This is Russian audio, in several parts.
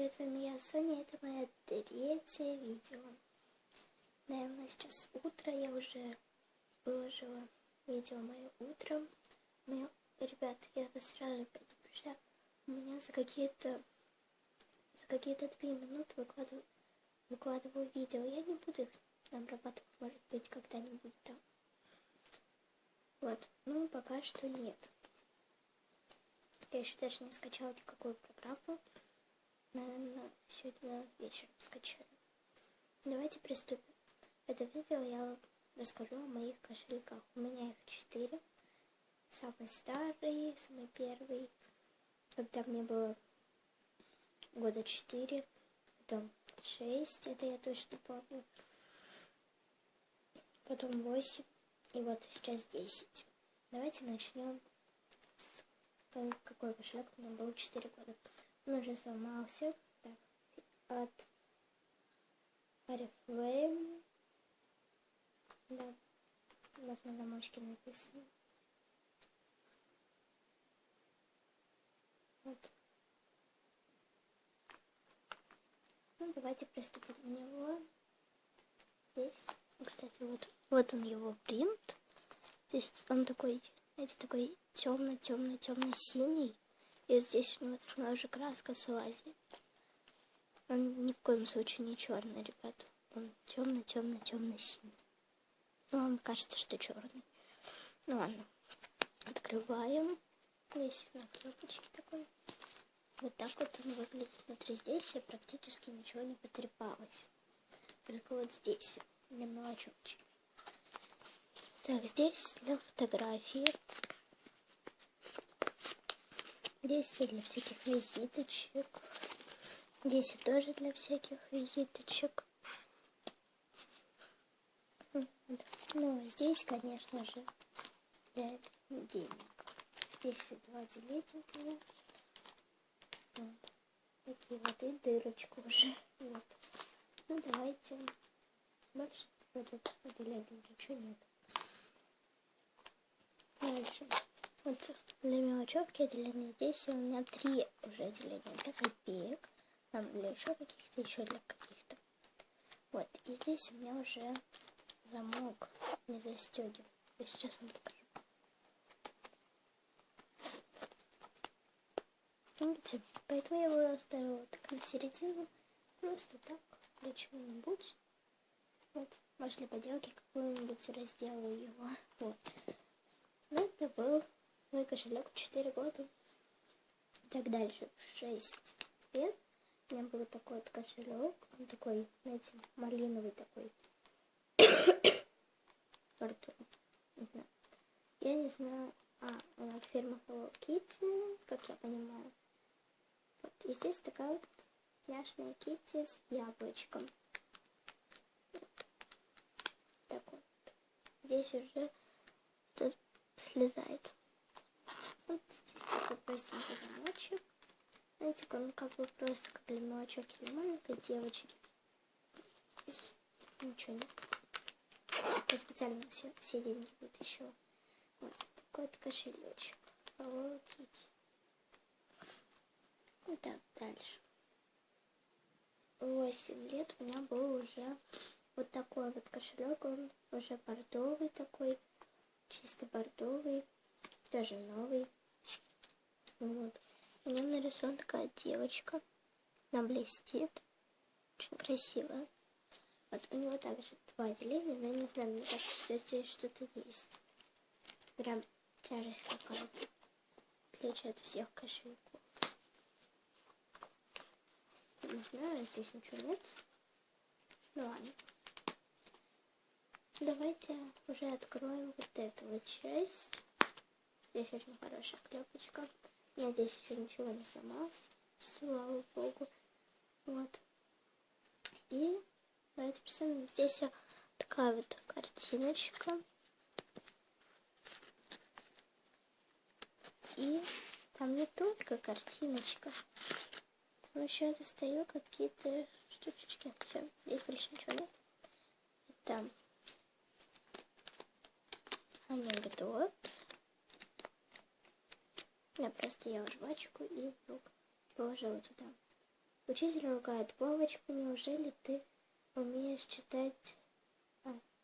привет, с вами я, Соня, это мое третье видео. Наверное, сейчас утро, я уже выложила видео мое утром. Ребят, я вас сразу предупреждаю, у меня за какие-то 2 минуты выкладываю видео. Я не буду их обрабатывать, может быть, когда-нибудь там. Вот, ну пока что нет. Я еще даже не скачала никакую программу. Наверное, сегодня вечером скачаю. Давайте приступим. В этом видео я расскажу о моих кошельках. У меня их 4. Самый старый, самый первый, когда мне было года 4, потом 6, это я точно помню, потом 8, и вот сейчас 10. Давайте начнем с какой кошелек у меня был 4 года. Он уже сломался. Так, от Oriflame. Да, вот на замочке написано. Вот. Ну, давайте приступим к него. Здесь, кстати, вот он его принт. Здесь он такой, знаете, такой темно-темно-темно-синий. И здесь у него снова краска слазит. Он ни в коем случае не черный, ребят. Он темно-темно-темно-синий. Ну, вам кажется, что черный. Ну ладно. Открываем. Здесь на кнопочке такой. Вот так вот он выглядит внутри. Здесь практически ничего не потрепалось. Только вот здесь, для мелочевочки. Так, здесь для фотографии. Здесь все для всяких визиточек. Здесь и тоже для всяких визиточек. Ну, а здесь, конечно же, для денег. Здесь 2 деления у меня. Вот. Такие вот, и дырочку уже. Вот. Ну, давайте. Больше в этот отделении ничего нет. Дальше. Вот для мелочевки отделения. Здесь у меня 3 уже отделения. Для копеек. Там для еще каких-то, еще для каких-то. Вот. И здесь у меня уже замок не застегивает. Я сейчас вам покажу. Видите? Поэтому я его оставила так на середину. Просто так, для чего-нибудь. Вот. Может, для поделки какую-нибудь разделаю его. Вот. Ну, это был мой кошелек в 4 года. Так дальше, в 6 лет у меня был такой вот кошелек. Он такой, знаете, малиновый такой. Я не знаю. Он от фирмы Hello Kitty, как я понимаю. Вот. И здесь такая вот няшная Китти с яблочком. Вот. Так вот. Здесь уже тут слезает. Вот здесь такой простенький замочек. Знаете, он как бы просто как для мелочевки для маленькой девочки. Здесь ничего нет. Я специально все деньги вытащила. Вот такой вот кошелечек. Hello Kitty. Так, дальше. 8 лет у меня был уже вот такой вот кошелек. Он уже бордовый такой. Чисто бордовый. Даже новый. Вот. На нем нарисована такая девочка. Она блестит. Очень красивая. Вот у него также 2 отделения, но я не знаю, мне кажется, что здесь что-то есть. Прям тяжесть какая-то. Отличие от всех кошельков. Не знаю, здесь ничего нет. Ну ладно. Давайте уже откроем вот эту вот часть. Здесь очень хорошая клепочка. Я здесь еще ничего не сломалось. Слава богу. Вот. И давайте представим, здесь такая вот картиночка. И там не только картиночка. Там еще достаю какие-то штучки. Все, здесь больше ничего нет. И там анекдот. Я просто ела жвачку и вдруг положила туда Учитель ругает: Вовочка, неужели ты умеешь читать...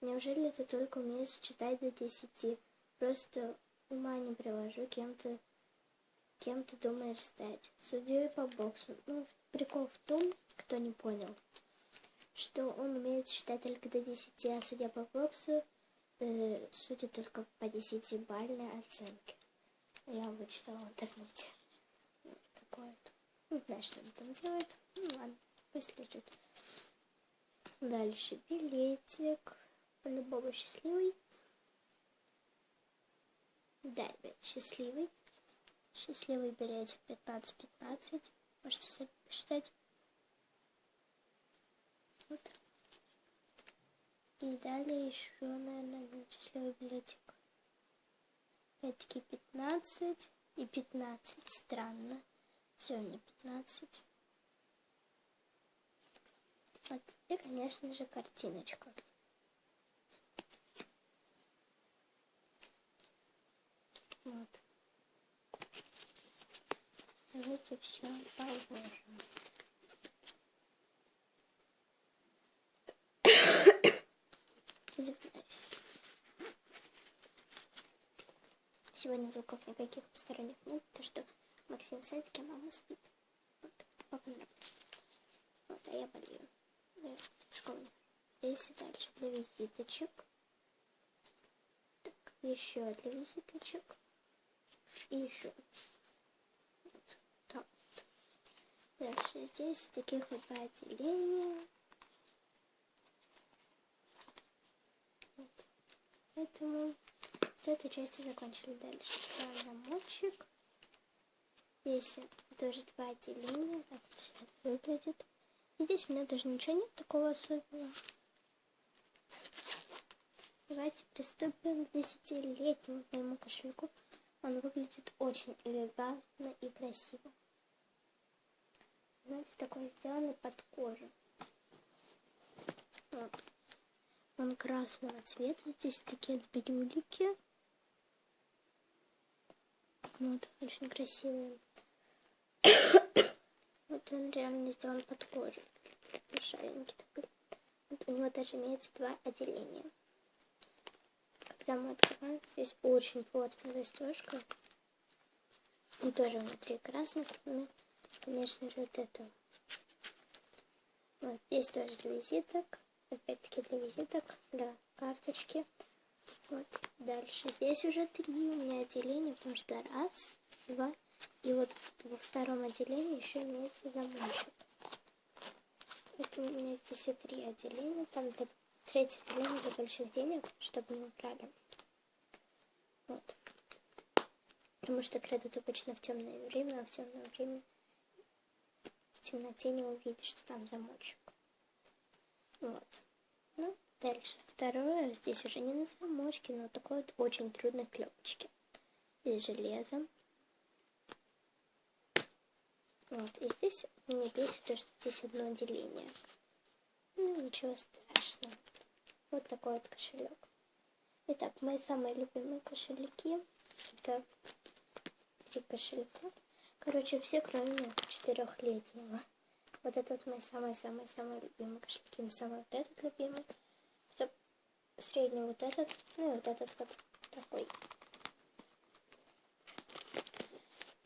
неужели ты только умеешь читать до 10? Просто ума не приложу, кем ты думаешь стать? Судьей по боксу. Ну, прикол в том, кто не понял, что он умеет считать только до 10, а судья по боксу судит только по 10-бальной оценке. Я вычитала в интернете. Такое-то. Не знаю, что он там делает. Ну ладно, пусть лежит. Дальше билетик. По-любому счастливый. Да, ребят, счастливый. Счастливый билетик 15-15. Можете сами посчитать. Вот. И далее еще, наверное, один счастливый билетик. Опять-таки 15 и 15. Странно. Все, не 15. Вот. И, конечно же, картиночка. Вот. Давайте все положим. Извиняюсь. Сегодня звуков никаких посторонних нет, потому что Максим в садике, а мама спит. Вот. Папа на работе. Вот, а я болею. Я в школу не хожу. Здесь и дальше для визиточек. Так, еще для визиточек. И еще. Вот. Так вот. Дальше здесь таких вот 2 отделения. Вот. Поэтому с этой частью закончили. Дальше замочек. Здесь тоже 2 отделения. Так вот все выглядит. И здесь у меня даже ничего нет такого особенного. Давайте приступим к 10-летнему моему кошельку. Он выглядит очень элегантно и красиво. Знаете, такой сделанный под кожу. Вот. Он красного цвета. Здесь такие бирюлики. Вот, очень красивый. Вот он реально сделан под кожу. Шаленький такой. Вот у него даже имеется 2 отделения. Когда мы открываем, здесь очень плотная застежка. И тоже внутри красный, кроме, конечно же, вот этого. Вот здесь тоже для визиток. Опять-таки для визиток, для карточки. Вот дальше. Здесь уже 3 у меня отделения, потому что 1, 2. И вот во втором отделении еще имеется замочек. Поэтому у меня здесь и 3 отделения. Там для 3-е отделение для больших денег, чтобы не украли. Вот. Потому что крадут обычно в темное время, а в темное время в темноте не увидишь, что там замочек. Вот. Ну, дальше. Второе, здесь уже не на замочке, но такой вот очень трудной клепочке. Здесь железом. Вот. И здесь мне бесит то, что здесь одно отделение. Ну, ничего страшного. Вот такой вот кошелек. Итак, мои самые любимые кошельки. Это 3 кошелька. Короче, все, кроме 4-летнего. Вот это вот мои самые-самые-самые любимые кошельки. Но самый вот этот любимый. Средний вот этот. Ну и вот этот вот такой.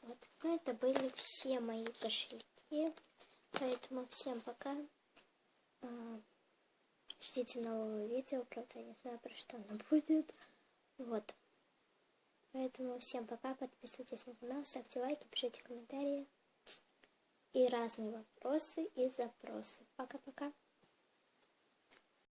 Вот. Ну, это были все мои кошельки. Поэтому всем пока. Ждите нового видео. Правда, я не знаю, про что оно будет. Вот. Поэтому всем пока. Подписывайтесь на канал, ставьте лайки, пишите комментарии. И разные вопросы и запросы. Пока-пока.